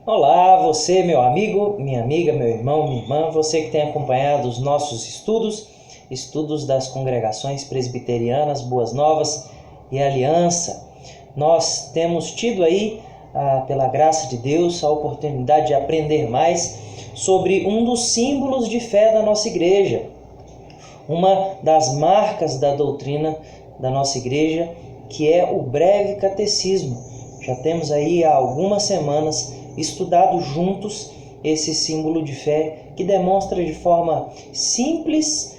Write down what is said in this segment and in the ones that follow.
Olá, você, meu amigo, minha amiga, meu irmão, minha irmã, você que tem acompanhado os nossos estudos das congregações presbiterianas, Boas Novas e Aliança. Nós temos tido aí, pela graça de Deus, a oportunidade de aprender mais sobre um dos símbolos de fé da nossa igreja, uma das marcas da doutrina da nossa igreja, que é o breve catecismo. Já temos aí há algumas semanas estudado juntos esse símbolo de fé que demonstra de forma simples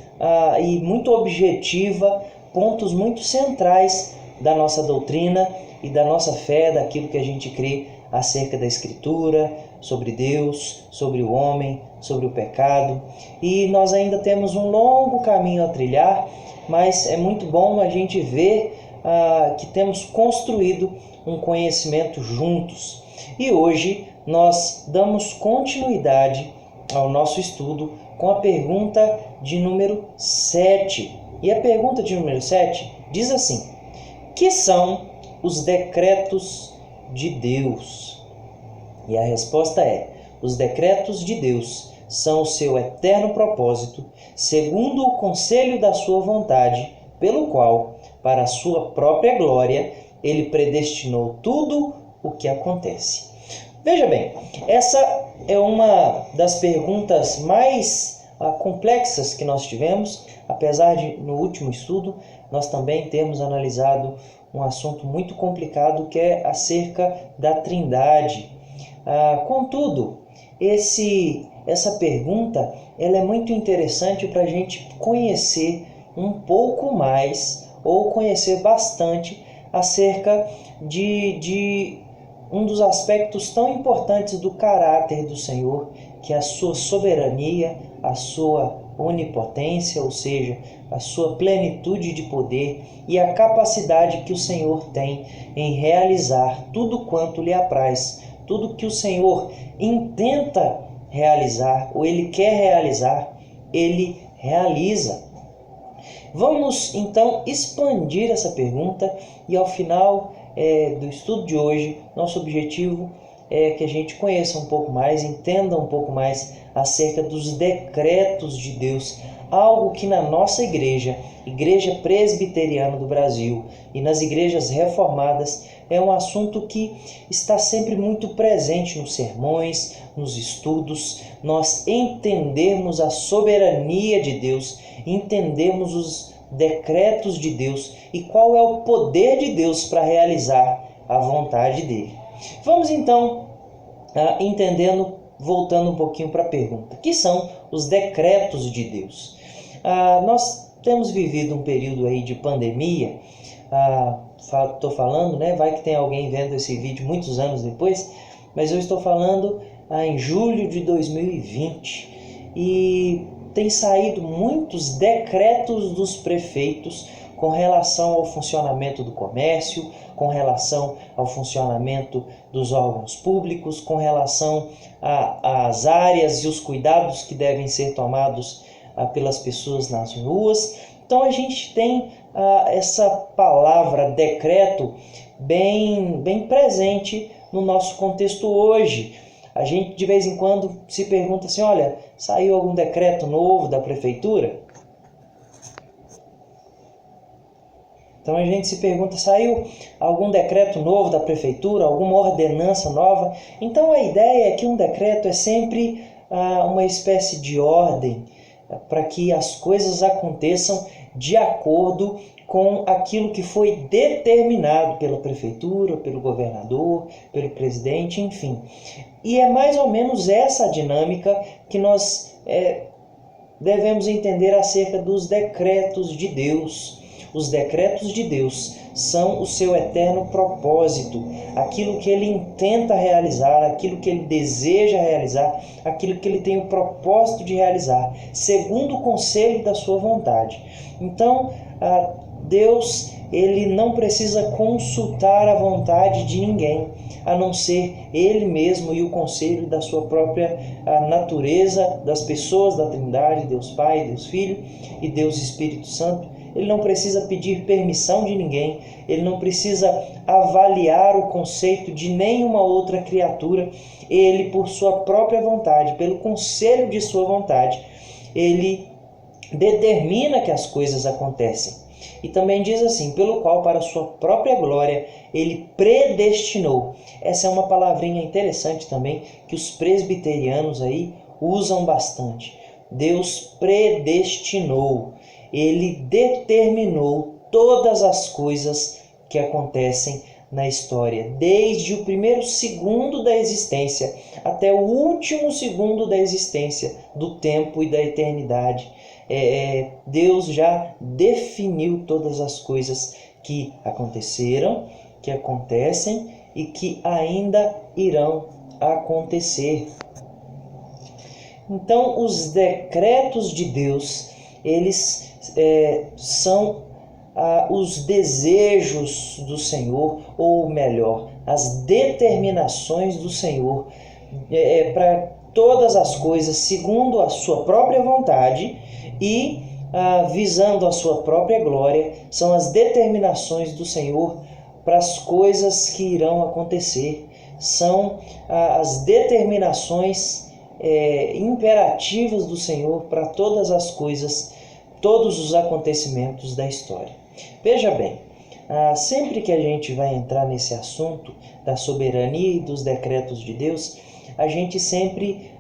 e muito objetiva pontos muito centrais da nossa doutrina e da nossa fé, daquilo que a gente crê acerca da Escritura, sobre Deus, sobre o homem, sobre o pecado. E nós ainda temos um longo caminho a trilhar, mas é muito bom a gente ver que temos construído um conhecimento juntos. E hoje nós damos continuidade ao nosso estudo com a pergunta de número 7. E a pergunta de número 7 diz assim: que são os decretos de Deus? E a resposta é: os decretos de Deus são o seu eterno propósito, segundo o conselho da sua vontade, pelo qual, para a sua própria glória, ele predestinou tudo o que acontece. Veja bem, essa é uma das perguntas mais complexas que nós tivemos, apesar de, no último estudo, nós também termos analisado um assunto muito complicado que é acerca da Trindade. Contudo, essa pergunta ela é muito interessante para a gente conhecer um pouco mais ou conhecer bastante acerca de um dos aspectos tão importantes do caráter do Senhor, que é a sua soberania, a sua onipotência, ou seja, a sua plenitude de poder e a capacidade que o Senhor tem em realizar tudo quanto lhe apraz, tudo que o Senhor intenta realizar ou ele quer realizar, ele realiza. Vamos então expandir essa pergunta e ao final do estudo de hoje, nosso objetivo é que a gente conheça um pouco mais, entenda um pouco mais acerca dos decretos de Deus, algo que na nossa igreja, Igreja Presbiteriana do Brasil e nas igrejas reformadas, é um assunto que está sempre muito presente nos sermões, nos estudos, nós entendermos a soberania de Deus, entendemos os decretos de Deus e qual é o poder de Deus para realizar a vontade dele. Vamos então voltando um pouquinho para a pergunta: que são os decretos de Deus? Nós temos vivido um período aí de pandemia. Estou falando, né? Vai que tem alguém vendo esse vídeo muitos anos depois, mas eu estou falando em julho de 2020 e tem saído muitos decretos dos prefeitos com relação ao funcionamento do comércio, com relação ao funcionamento dos órgãos públicos, com relação às áreas e os cuidados que devem ser tomados pelas pessoas nas ruas. Então a gente tem essa palavra decreto bem presente no nosso contexto hoje. A gente de vez em quando se pergunta assim: olha, saiu algum decreto novo da prefeitura? Então a gente se pergunta: saiu algum decreto novo da prefeitura, alguma ordenança nova? Então a ideia é que um decreto é sempre uma espécie de ordem para que as coisas aconteçam de acordo com aquilo que foi determinado pela prefeitura, pelo governador, pelo presidente, enfim. E é mais ou menos essa a dinâmica que nós devemos entender acerca dos decretos de Deus. Os decretos de Deus são o seu eterno propósito, aquilo que ele intenta realizar, aquilo que ele deseja realizar, aquilo que ele tem o propósito de realizar, segundo o conselho da sua vontade. Então, Deus, ele não precisa consultar a vontade de ninguém, a não ser ele mesmo e o conselho da sua própria natureza, das pessoas da Trindade, Deus Pai, Deus Filho e Deus Espírito Santo. ele não precisa pedir permissão de ninguém, ele não precisa avaliar o conceito de nenhuma outra criatura. Ele, por sua própria vontade, pelo conselho de sua vontade, ele determina que as coisas acontecem. E também diz assim, pelo qual para sua própria glória ele predestinou. Essa é uma palavrinha interessante também que os presbiterianos aí usam bastante. Deus predestinou, ele determinou todas as coisas que acontecem na história, desde o primeiro segundo da existência até o último segundo da existência, do tempo e da eternidade. Deus já definiu todas as coisas que aconteceram, que acontecem e que ainda irão acontecer. Então, os decretos de Deus, eles são os desejos do Senhor, ou melhor, as determinações do Senhor para todas as coisas segundo a sua própria vontade e visando a sua própria glória. São as determinações do Senhor para as coisas que irão acontecer. São as determinações imperativas do Senhor para todas as coisas, todos os acontecimentos da história. Veja bem, sempre que a gente vai entrar nesse assunto da soberania e dos decretos de Deus, a gente sempre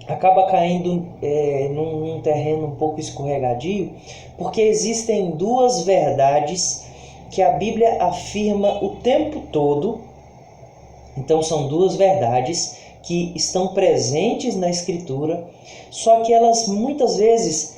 acaba caindo num terreno um pouco escorregadio, porque existem duas verdades que a Bíblia afirma o tempo todo. Então são duas verdades que estão presentes na Escritura, só que elas muitas vezes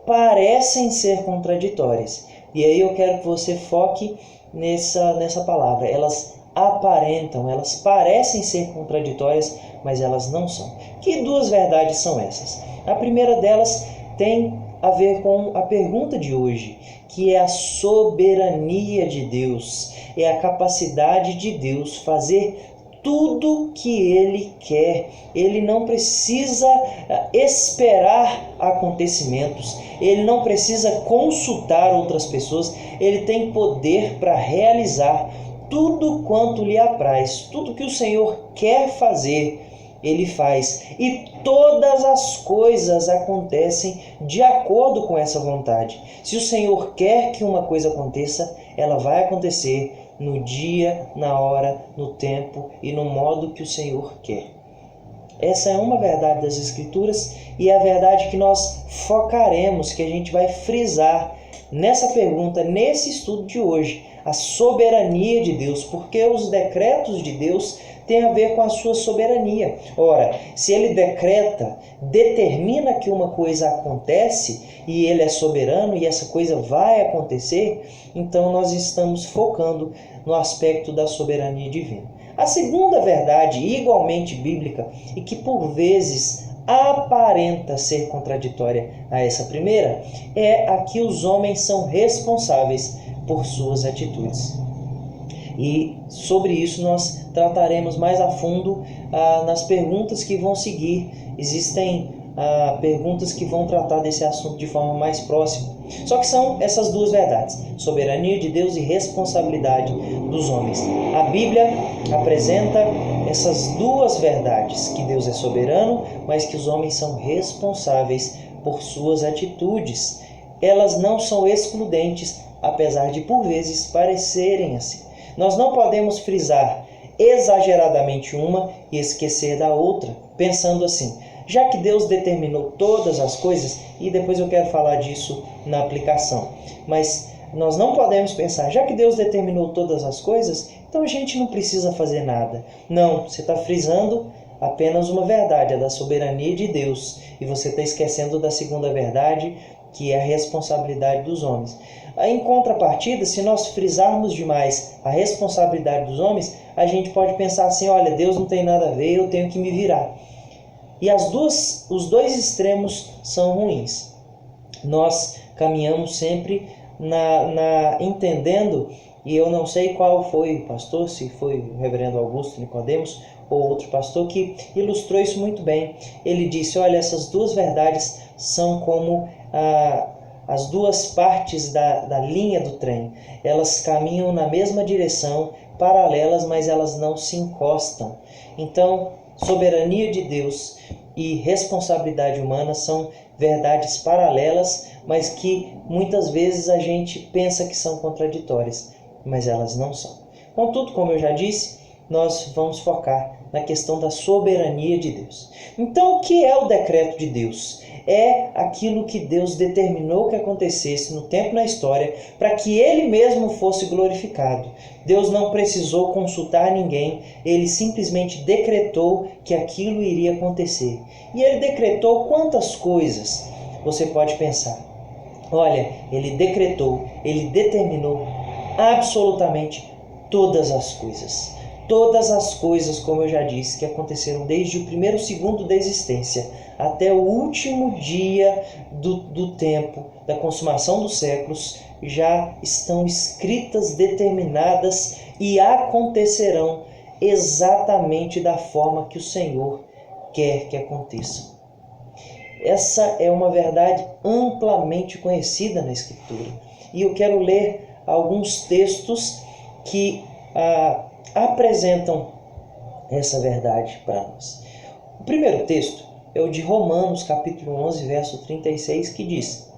parecem ser contraditórias. E aí eu quero que você foque nessa palavra. Elas aparentam, elas parecem ser contraditórias, mas elas não são. Que duas verdades são essas? A primeira delas tem a ver com a pergunta de hoje, que é a soberania de Deus. É a capacidade de Deus fazer tudo que Ele quer. Ele não precisa esperar acontecimentos, Ele não precisa consultar outras pessoas, Ele tem poder para realizar tudo quanto lhe apraz. Tudo que o Senhor quer fazer, Ele faz. E todas as coisas acontecem de acordo com essa vontade. Se o Senhor quer que uma coisa aconteça, ela vai acontecer no dia, na hora, no tempo e no modo que o Senhor quer. Essa é uma verdade das Escrituras e é a verdade que nós focaremos, que a gente vai frisar nessa pergunta, nesse estudo de hoje, a soberania de Deus, porque os decretos de Deus têm a ver com a sua soberania. Ora, se Ele decreta, determina que uma coisa acontece e Ele é soberano e essa coisa vai acontecer, então nós estamos focando no aspecto da soberania divina. A segunda verdade, igualmente bíblica, e que por vezes aparenta ser contraditória a essa primeira, é a que os homens são responsáveis por suas atitudes. E sobre isso nós trataremos mais a fundo nas perguntas que vão seguir. Existem perguntas que vão tratar desse assunto de forma mais próxima. Só que são essas duas verdades, soberania de Deus e responsabilidade dos homens. A Bíblia apresenta essas duas verdades, que Deus é soberano, mas que os homens são responsáveis por suas atitudes. Elas não são excludentes, apesar de por vezes parecerem assim. Nós não podemos frisar exageradamente uma e esquecer da outra, pensando assim, já que Deus determinou todas as coisas, e depois eu quero falar disso na aplicação, mas nós não podemos pensar, já que Deus determinou todas as coisas, então a gente não precisa fazer nada. Não, você está frisando apenas uma verdade, a da soberania de Deus, e você está esquecendo da segunda verdade, que é a responsabilidade dos homens. Em contrapartida, se nós frisarmos demais a responsabilidade dos homens, a gente pode pensar assim, olha, Deus não tem nada a ver, eu tenho que me virar. E os dois extremos são ruins. Nós caminhamos sempre entendendo, e eu não sei qual foi o pastor, se foi o reverendo Augusto Nicodemos ou outro pastor, que ilustrou isso muito bem. Ele disse, olha, essas duas verdades são como as duas partes da linha do trem, elas caminham na mesma direção, paralelas, mas elas não se encostam. Então, soberania de Deus e responsabilidade humana são verdades paralelas, mas que muitas vezes a gente pensa que são contraditórias, mas elas não são. Contudo, como eu já disse, nós vamos focar na questão da soberania de Deus. Então, o que é o decreto de Deus? É aquilo que Deus determinou que acontecesse no tempo e na história para que Ele mesmo fosse glorificado. Deus não precisou consultar ninguém, Ele simplesmente decretou que aquilo iria acontecer. E Ele decretou quantas coisas? Você pode pensar. Olha, Ele decretou, Ele determinou absolutamente todas as coisas. Todas as coisas, como eu já disse, que aconteceram desde o primeiro segundo da existência até o último dia do tempo, da consumação dos séculos, já estão escritas, determinadas e acontecerão exatamente da forma que o Senhor quer que aconteçam. Essa é uma verdade amplamente conhecida na Escritura. E eu quero ler alguns textos que apresentam essa verdade para nós. O primeiro texto é o de Romanos, capítulo 11, verso 36, que diz: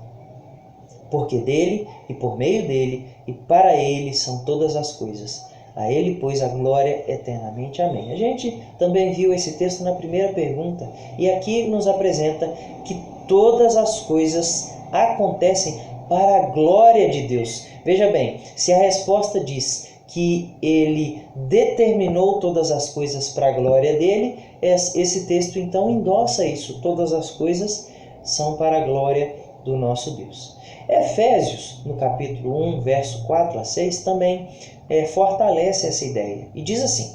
porque dele, e por meio dele, e para ele são todas as coisas. A ele, pois, a glória eternamente. Amém. A gente também viu esse texto na primeira pergunta, e aqui nos apresenta que todas as coisas acontecem para a glória de Deus. Veja bem, se a resposta diz que ele determinou todas as coisas para a glória dele, esse texto então endossa isso. Todas as coisas são para a glória do nosso Deus. Efésios, no capítulo 1, verso 4 a 6, também fortalece essa ideia. E diz assim: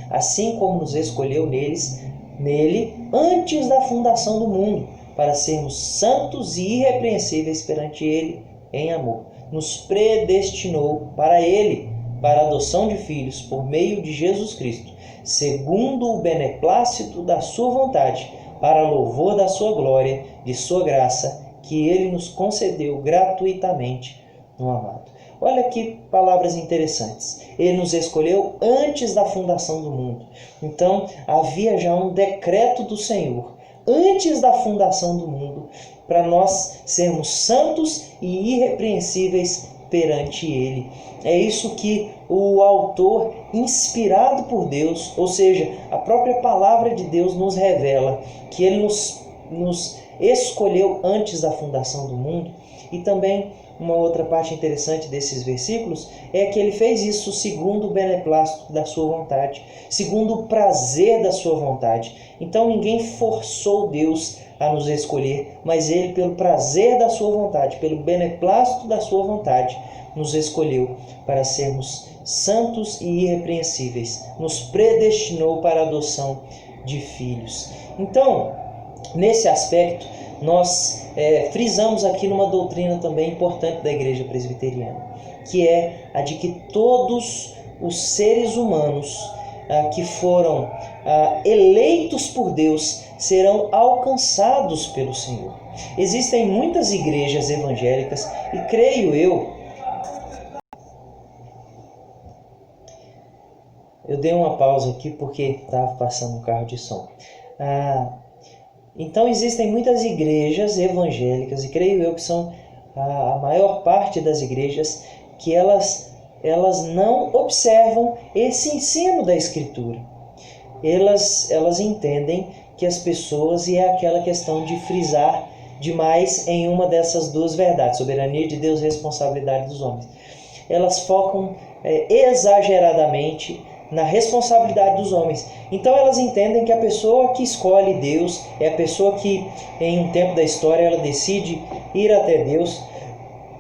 assim como nos escolheu nele, antes da fundação do mundo, para sermos santos e irrepreensíveis perante ele em amor, nos predestinou para ele, para a adoção de filhos por meio de Jesus Cristo, segundo o beneplácito da sua vontade, para louvor da sua glória, de sua graça, que ele nos concedeu gratuitamente no amado. Olha que palavras interessantes. Ele nos escolheu antes da fundação do mundo. Então, havia já um decreto do Senhor, antes da fundação do mundo, para nós sermos santos e irrepreensíveis perante Ele. É isso que o autor, inspirado por Deus, ou seja, a própria palavra de Deus, nos revela, que Ele nos escolheu antes da fundação do mundo. E também uma outra parte interessante desses versículos é que Ele fez isso segundo o beneplácito da sua vontade, segundo o prazer da sua vontade. Então ninguém forçou Deus a nos escolher, mas Ele, pelo prazer da sua vontade, pelo beneplácito da sua vontade, nos escolheu para sermos santos e irrepreensíveis, nos predestinou para a adoção de filhos. Então, nesse aspecto, nós frisamos aqui numa doutrina também importante da Igreja Presbiteriana, que é a de que todos os seres humanos que foram eleitos por Deus serão alcançados pelo Senhor. Existem muitas igrejas evangélicas, e creio eu dei uma pausa aqui porque estava passando um carro de som. Então existem muitas igrejas evangélicas, e creio eu que são a maior parte das igrejas, que elas não observam esse ensino da Escritura. Elas entendem que as pessoas, e é aquela questão de frisar demais em uma dessas duas verdades, soberania de Deus e responsabilidade dos homens. Elas focam exageradamente na responsabilidade dos homens. Então elas entendem que a pessoa que escolhe Deus é a pessoa que, em um tempo da história, ela decide ir até Deus.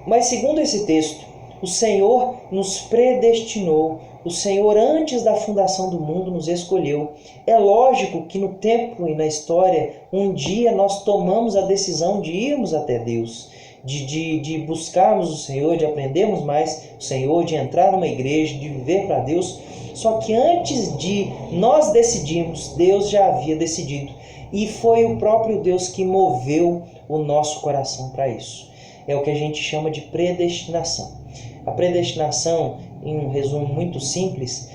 Mas segundo esse texto, o Senhor nos predestinou, o Senhor antes da fundação do mundo nos escolheu. É lógico que no tempo e na história, um dia nós tomamos a decisão de irmos até Deus, de buscarmos o Senhor, de aprendermos mais o Senhor, de entrar numa igreja, de viver para Deus. Só que antes de nós decidirmos, Deus já havia decidido. E foi o próprio Deus que moveu o nosso coração para isso. é o que a gente chama de predestinação. A predestinação, em um resumo muito simples,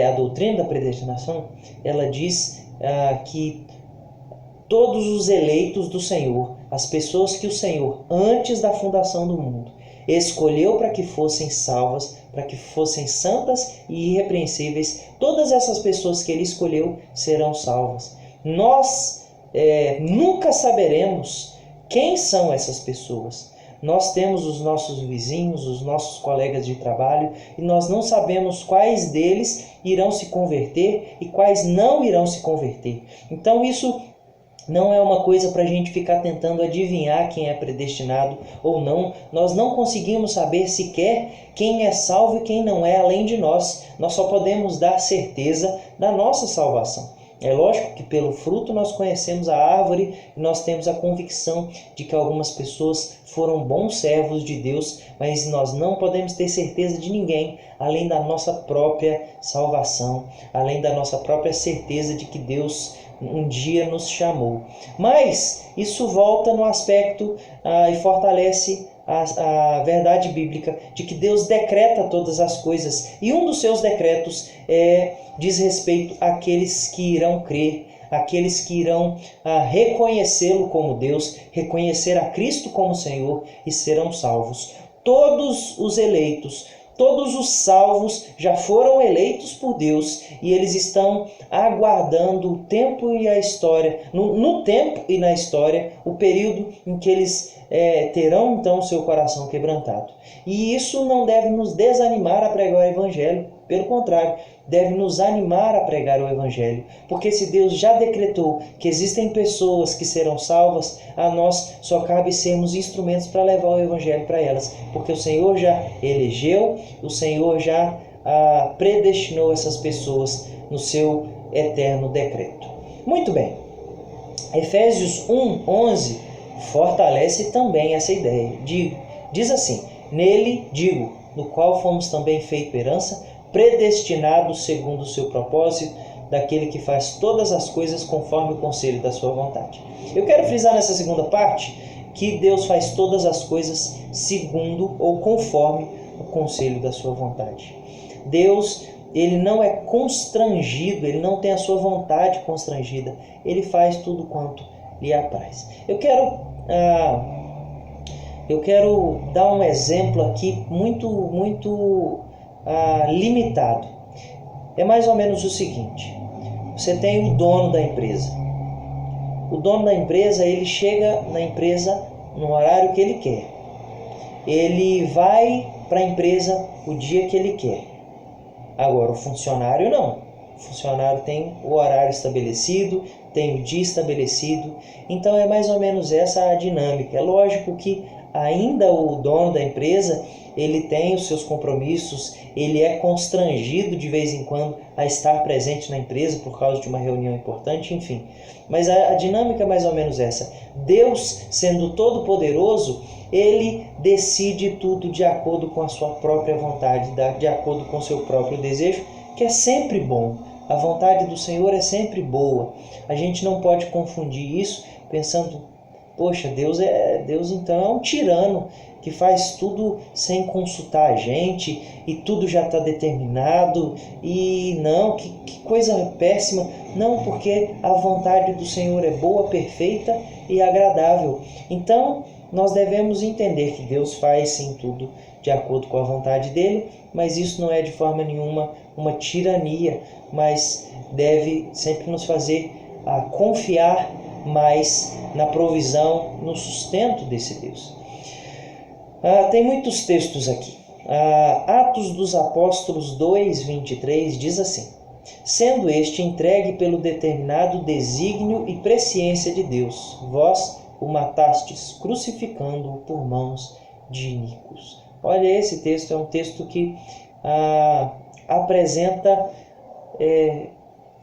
a doutrina da predestinação, ela diz que todos os eleitos do Senhor, as pessoas que o Senhor, antes da fundação do mundo, escolheu para que fossem salvas, para que fossem santas e irrepreensíveis, todas essas pessoas que ele escolheu serão salvas. Nós nunca saberemos quem são essas pessoas. Nós temos os nossos vizinhos, os nossos colegas de trabalho, e nós não sabemos quais deles irão se converter e quais não irão se converter. Então isso não é uma coisa para a gente ficar tentando adivinhar quem é predestinado ou não. Nós não conseguimos saber sequer quem é salvo e quem não é além de nós. Nós só podemos dar certeza da nossa salvação. É lógico que pelo fruto nós conhecemos a árvore e nós temos a convicção de que algumas pessoas foram bons servos de Deus, mas nós não podemos ter certeza de ninguém além da nossa própria salvação, além da nossa própria certeza de que Deus um dia nos chamou. Mas isso volta no aspecto e fortalece a verdade bíblica de que Deus decreta todas as coisas, e um dos seus decretos diz respeito àqueles que irão crer, aqueles que irão reconhecê-lo como Deus, reconhecer a Cristo como Senhor e serão salvos. Todos os eleitos, todos os salvos já foram eleitos por Deus e eles estão aguardando o tempo e a história, no tempo e na história, o período em que eles terão então o seu coração quebrantado. E isso não deve nos desanimar a pregar o Evangelho, pelo contrário, deve nos animar a pregar o Evangelho, porque se Deus já decretou que existem pessoas que serão salvas, a nós só cabe sermos instrumentos para levar o Evangelho para elas, porque o Senhor já elegeu, o Senhor já predestinou essas pessoas no seu eterno decreto. Muito bem, Efésios 1:11 fortalece também essa ideia. Diz assim: nele, no qual fomos também feito herança, predestinados segundo o seu propósito, daquele que faz todas as coisas conforme o conselho da sua vontade. Eu quero frisar nessa segunda parte que Deus faz todas as coisas segundo ou conforme o conselho da sua vontade. Deus, ele não é constrangido, ele não tem a sua vontade constrangida, ele faz tudo quanto lhe apraz. Eu quero dar um exemplo aqui muito limitado. É mais ou menos o seguinte: você tem o dono da empresa. O dono da empresa, ele chega na empresa no horário que ele quer. Ele vai para a empresa o dia que ele quer. Agora, o funcionário não. O funcionário tem o horário estabelecido, tem o dia estabelecido. Então é mais ou menos essa a dinâmica. É lógico que ainda o dono da empresa, ele tem os seus compromissos, ele é constrangido de vez em quando a estar presente na empresa por causa de uma reunião importante, enfim. Mas a dinâmica é mais ou menos essa. Deus, sendo todo-poderoso, ele decide tudo de acordo com a sua própria vontade, de acordo com o seu próprio desejo, que é sempre bom. A vontade do Senhor é sempre boa. A gente não pode confundir isso pensando: poxa, Deus então é um tirano que faz tudo sem consultar a gente e tudo já está determinado e não, que coisa péssima. Não, porque a vontade do Senhor é boa, perfeita e agradável. Então, nós devemos entender que Deus faz sim tudo de acordo com a vontade dele, mas isso não é de forma nenhuma uma tirania, mas deve sempre nos fazer confiar mais na provisão, no sustento desse Deus. Tem muitos textos aqui. Atos dos Apóstolos 2:23 diz assim: sendo este entregue pelo determinado desígnio e presciência de Deus, vós o matastes, crucificando-o por mãos de iníquos. Olha, esse texto é um texto que apresenta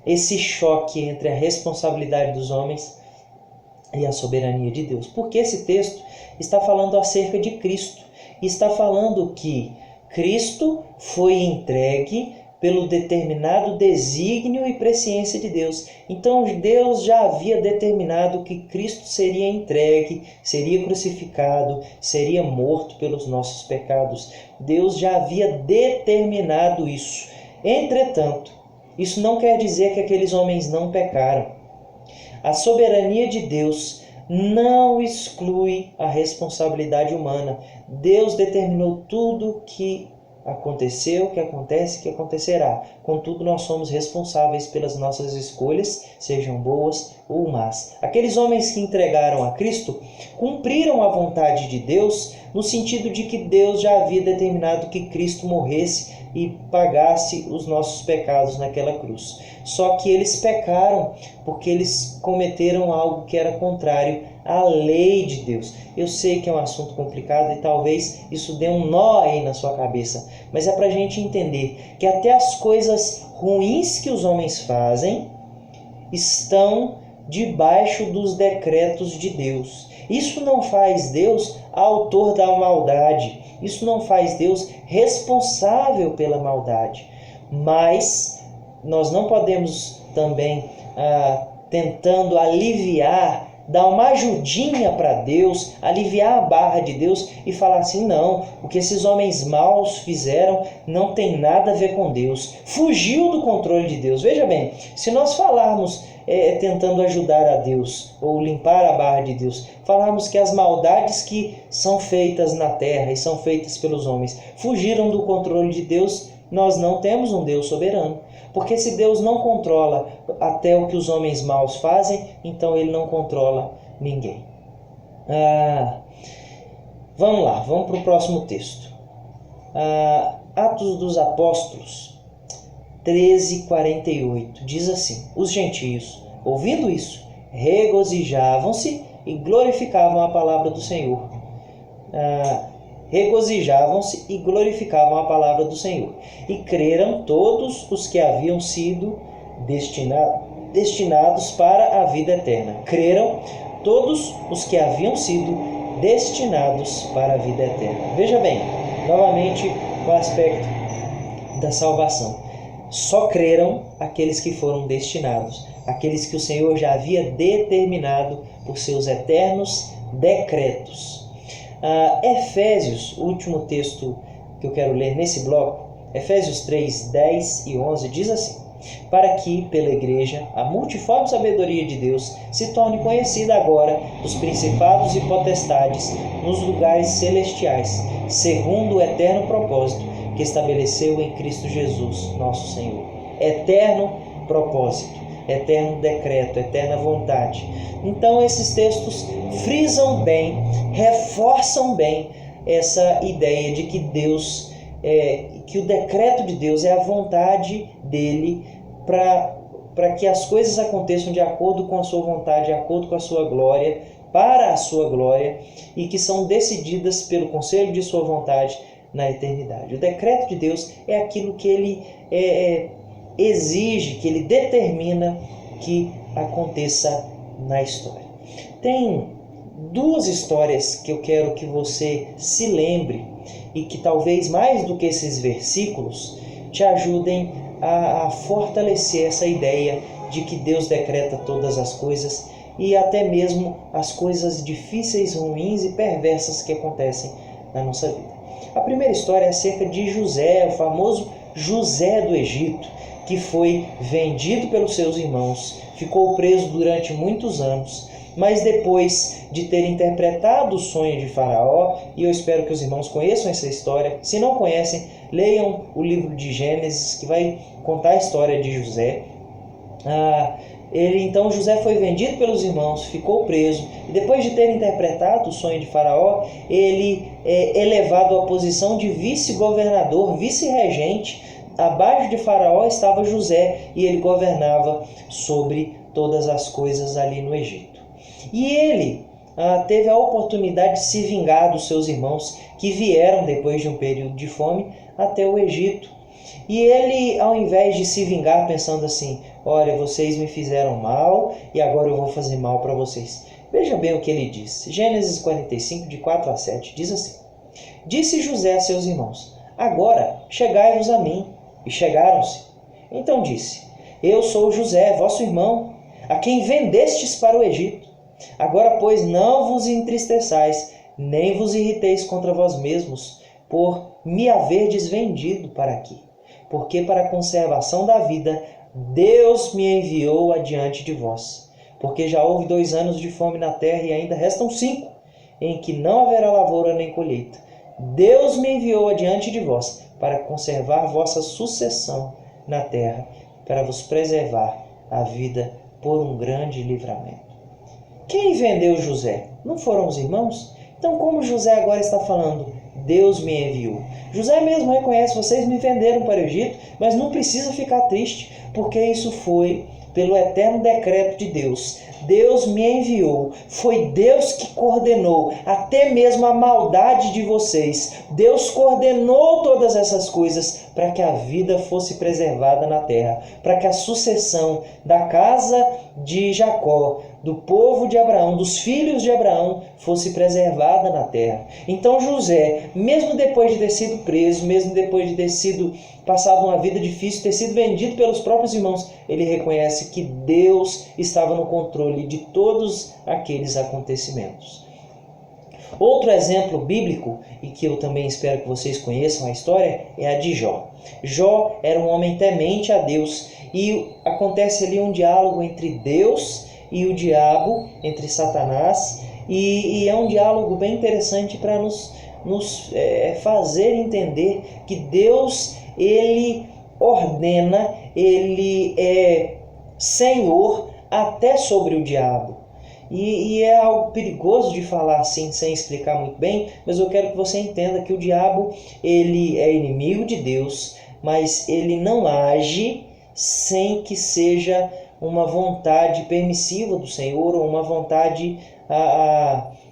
esse choque entre a responsabilidade dos homens e a soberania de Deus. Porque esse texto está falando acerca de Cristo. Está falando que Cristo foi entregue pelo determinado desígnio e presciência de Deus. Então Deus já havia determinado que Cristo seria entregue, seria crucificado, seria morto pelos nossos pecados. Deus já havia determinado isso. Entretanto, isso não quer dizer que aqueles homens não pecaram. A soberania de Deus não exclui a responsabilidade humana. Deus determinou tudo que aconteceu, que acontece, que acontecerá. Contudo, nós somos responsáveis pelas nossas escolhas, sejam boas ou más. Aqueles homens que entregaram a Cristo cumpriram a vontade de Deus no sentido de que Deus já havia determinado que Cristo morresse e pagasse os nossos pecados naquela cruz. Só que eles pecaram porque eles cometeram algo que era contrário à lei de Deus. Eu sei que é um assunto complicado e talvez isso dê um nó aí na sua cabeça, mas é para a gente entender que até as coisas ruins que os homens fazem estão debaixo dos decretos de Deus. Isso não faz Deus autor da maldade, isso não faz Deus responsável pela maldade, mas nós não podemos também tentando aliviar, dar uma ajudinha para Deus, aliviar a barra de Deus e falar assim, não, o que esses homens maus fizeram não tem nada a ver com Deus, fugiu do controle de Deus. Veja bem, se nós falarmos tentando ajudar a Deus ou limpar a barra de Deus, falarmos que as maldades que são feitas na terra e são feitas pelos homens fugiram do controle de Deus, nós não temos um Deus soberano. Porque se Deus não controla até o que os homens maus fazem, então Ele não controla ninguém. Vamos lá, vamos para o próximo texto. Atos dos Apóstolos 13:48 diz assim: os gentios, ouvindo isso, regozijavam-se e glorificavam a palavra do Senhor. Regozijavam-se e glorificavam a palavra do Senhor. E creram todos os que haviam sido destinados para a vida eterna. Creram todos os que haviam sido destinados para a vida eterna. Veja bem, novamente o aspecto da salvação. Só creram aqueles que foram destinados, aqueles que o Senhor já havia determinado por seus eternos decretos. Efésios, o último texto que eu quero ler nesse bloco, Efésios 3, 10 e 11, diz assim: para que, pela igreja, a multiforme sabedoria de Deus se torne conhecida agora dos principados e potestades nos lugares celestiais, segundo o eterno propósito que estabeleceu em Cristo Jesus, nosso Senhor. Eterno propósito, eterno decreto, eterna vontade. Então esses textos frisam bem, reforçam bem essa ideia de que Deus, que o decreto de Deus é a vontade dele para que as coisas aconteçam de acordo com a sua vontade, de acordo com a sua glória, para a sua glória, e que são decididas pelo conselho de sua vontade na eternidade. O decreto de Deus é aquilo que ele exige, que ele determina que aconteça na história. Tem duas histórias que eu quero que você se lembre e que talvez mais do que esses versículos te ajudem a fortalecer essa ideia de que Deus decreta todas as coisas e até mesmo as coisas difíceis, ruins e perversas que acontecem na nossa vida. A primeira história é acerca de José, o famoso José do Egito, que foi vendido pelos seus irmãos, ficou preso durante muitos anos, mas depois de ter interpretado o sonho de Faraó, e eu espero que os irmãos conheçam essa história, se não conhecem, leiam o livro de Gênesis, que vai contar a história de José. Então José foi vendido pelos irmãos, ficou preso, e depois de ter interpretado o sonho de Faraó, ele é elevado à posição de vice-governador, vice-regente. Abaixo de Faraó estava José e ele governava sobre todas as coisas ali no Egito. E ele teve a oportunidade de se vingar dos seus irmãos que vieram depois de um período de fome até o Egito. E ele, ao invés de se vingar pensando assim, olha, vocês me fizeram mal e agora eu vou fazer mal para vocês. Veja bem o que ele diz. Gênesis 45, de 4 a 7, diz assim: disse José a seus irmãos: agora chegai-vos a mim. E chegaram-se. Então disse: Eu sou José, vosso irmão, a quem vendestes para o Egito. Agora, pois, não vos entristeçais, nem vos irriteis contra vós mesmos, por me haverdes vendido para aqui. Porque para a conservação da vida, Deus me enviou adiante de vós. Porque já houve 2 anos de fome na terra e ainda restam 5, em que não haverá lavoura nem colheita. Deus me enviou adiante de vós, para conservar vossa sucessão na terra, para vos preservar a vida por um grande livramento. Quem vendeu José? Não foram os irmãos? Então, como José agora está falando, Deus me enviou. José mesmo reconhece: vocês me venderam para o Egito, mas não precisa ficar triste, porque isso foi pelo eterno decreto de Deus. Deus me enviou. Foi Deus que coordenou até mesmo a maldade de vocês. Deus coordenou todas essas coisas para que a vida fosse preservada na terra, para que a sucessão da casa de Jacó, do povo de Abraão, dos filhos de Abraão, fosse preservada na terra. Então José, mesmo depois de ter sido preso, mesmo depois de ter sido passado uma vida difícil, ter sido vendido pelos próprios irmãos, ele reconhece que Deus estava no controle de todos aqueles acontecimentos. Outro exemplo bíblico, e que eu também espero que vocês conheçam a história, é a de Jó. Jó era um homem temente a Deus, e acontece ali um diálogo entre Deus e o diabo, entre Satanás, e é um diálogo bem interessante para nos fazer entender que Deus, ele ordena, ele é Senhor até sobre o diabo. E é algo perigoso de falar assim, sem explicar muito bem, mas eu quero que você entenda que o diabo, ele é inimigo de Deus, mas ele não age sem que seja uma vontade permissiva do Senhor, ou uma vontade,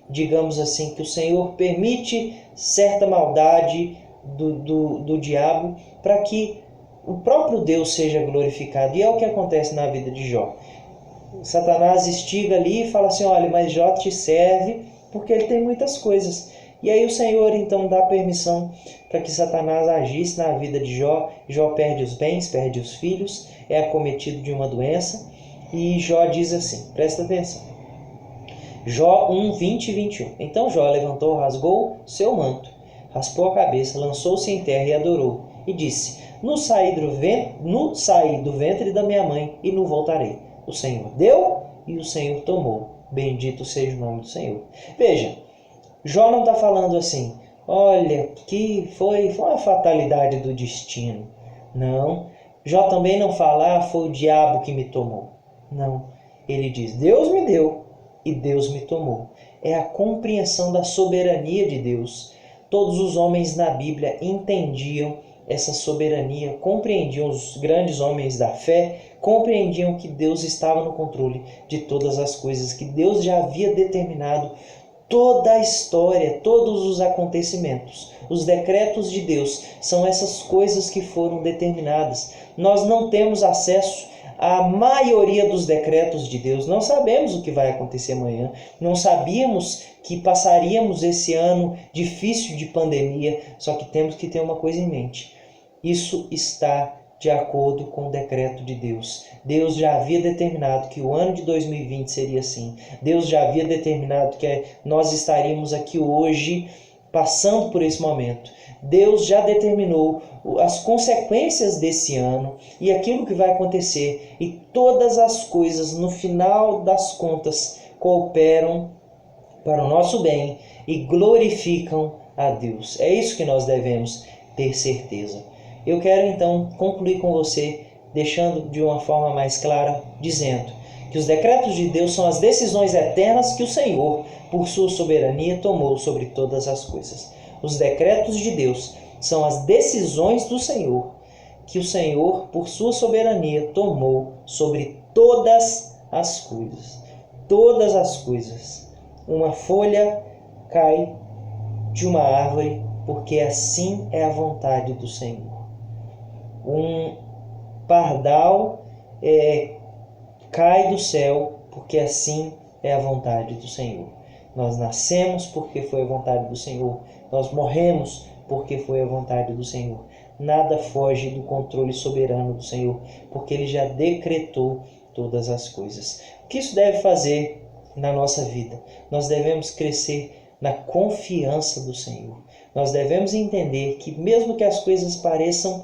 digamos assim, que o Senhor permite certa maldade do diabo para que o próprio Deus seja glorificado. E é o que acontece na vida de Jó. Satanás instiga ali e fala assim: olha, mas Jó te serve porque ele tem muitas coisas. E aí o Senhor então dá permissão para que Satanás agisse na vida de Jó. Jó perde os bens, perde os filhos, é acometido de uma doença. E Jó diz assim, presta atenção. Jó 1, 20 e 21. Então Jó levantou, rasgou seu manto, raspou a cabeça, lançou-se em terra e adorou. E disse: No saí do ventre da minha mãe e não voltarei. O Senhor deu e o Senhor tomou. Bendito seja o nome do Senhor. Veja, Jó não está falando assim: olha, que foi uma fatalidade do destino. Não. Jó também não fala: foi o diabo que me tomou. Não. Ele diz: Deus me deu e Deus me tomou. É a compreensão da soberania de Deus. Todos os homens na Bíblia entendiam essa soberania, compreendiam, os grandes homens da fé, compreendiam que Deus estava no controle de todas as coisas, que Deus já havia determinado toda a história, todos os acontecimentos. Os decretos de Deus são essas coisas que foram determinadas. Nós não temos acesso à maioria dos decretos de Deus. Não sabemos o que vai acontecer amanhã. Não sabíamos que passaríamos esse ano difícil de pandemia. Só que temos que ter uma coisa em mente: isso está de acordo com o decreto de Deus. Deus já havia determinado que o ano de 2020 seria assim. Deus já havia determinado que nós estaríamos aqui hoje passando por esse momento. Deus já determinou as consequências desse ano e aquilo que vai acontecer. E todas as coisas, no final das contas, cooperam para o nosso bem e glorificam a Deus. É isso que nós devemos ter certeza. Eu quero então concluir com você, deixando de uma forma mais clara, dizendo que os decretos de Deus são as decisões eternas que o Senhor, por sua soberania, tomou sobre todas as coisas. Os decretos de Deus são as decisões do Senhor, que o Senhor, por sua soberania, tomou sobre todas as coisas. Todas as coisas. Uma folha cai de uma árvore, porque assim é a vontade do Senhor. Um pardal cai do céu, porque assim é a vontade do Senhor. Nós nascemos porque foi a vontade do Senhor. Nós morremos porque foi a vontade do Senhor. nada foge do controle soberano do Senhor, porque Ele já decretou todas as coisas. O que isso deve fazer na nossa vida? Nós devemos crescer na confiança do Senhor. Nós devemos entender que mesmo que as coisas pareçam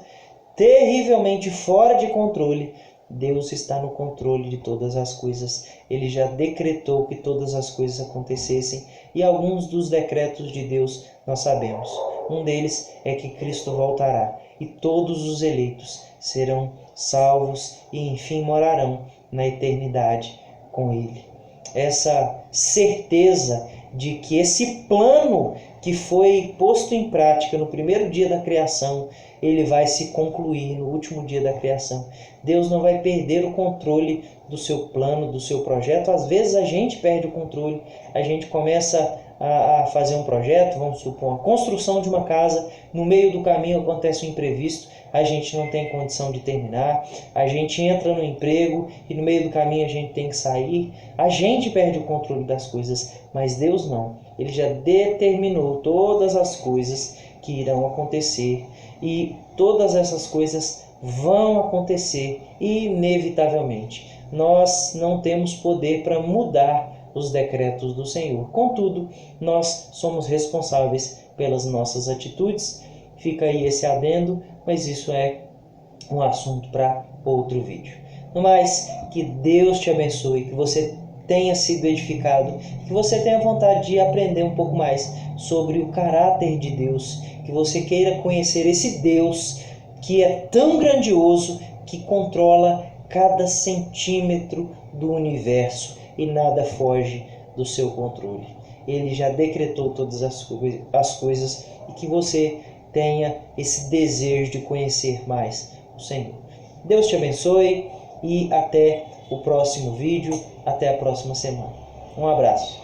terrivelmente fora de controle, Deus está no controle de todas as coisas. Ele já decretou que todas as coisas acontecessem, e alguns dos decretos de Deus nós sabemos. Um deles é que Cristo voltará e todos os eleitos serão salvos e enfim morarão na eternidade com Ele. Essa certeza de que esse plano que foi posto em prática no primeiro dia da criação, ele vai se concluir no último dia da criação. Deus não vai perder o controle do seu plano, do seu projeto. Às vezes a gente perde o controle, a gente começa a fazer um projeto, vamos supor, a construção de uma casa, no meio do caminho acontece um imprevisto, a gente não tem condição de terminar, a gente entra no emprego e no meio do caminho a gente tem que sair, a gente perde o controle das coisas, mas Deus não. Ele já determinou todas as coisas que irão acontecer e todas essas coisas vão acontecer inevitavelmente. Nós não temos poder para mudar os decretos do Senhor. Contudo, nós somos responsáveis pelas nossas atitudes. Fica aí esse adendo, mas isso é um assunto para outro vídeo. No mais, que Deus te abençoe, que você tenha sido edificado, que você tenha vontade de aprender um pouco mais sobre o caráter de Deus, que você queira conhecer esse Deus que é tão grandioso, que controla cada centímetro do universo e nada foge do seu controle. Ele já decretou todas as coisas e que você tenha esse desejo de conhecer mais o Senhor. Deus te abençoe e até o próximo vídeo, até a próxima semana. Um abraço.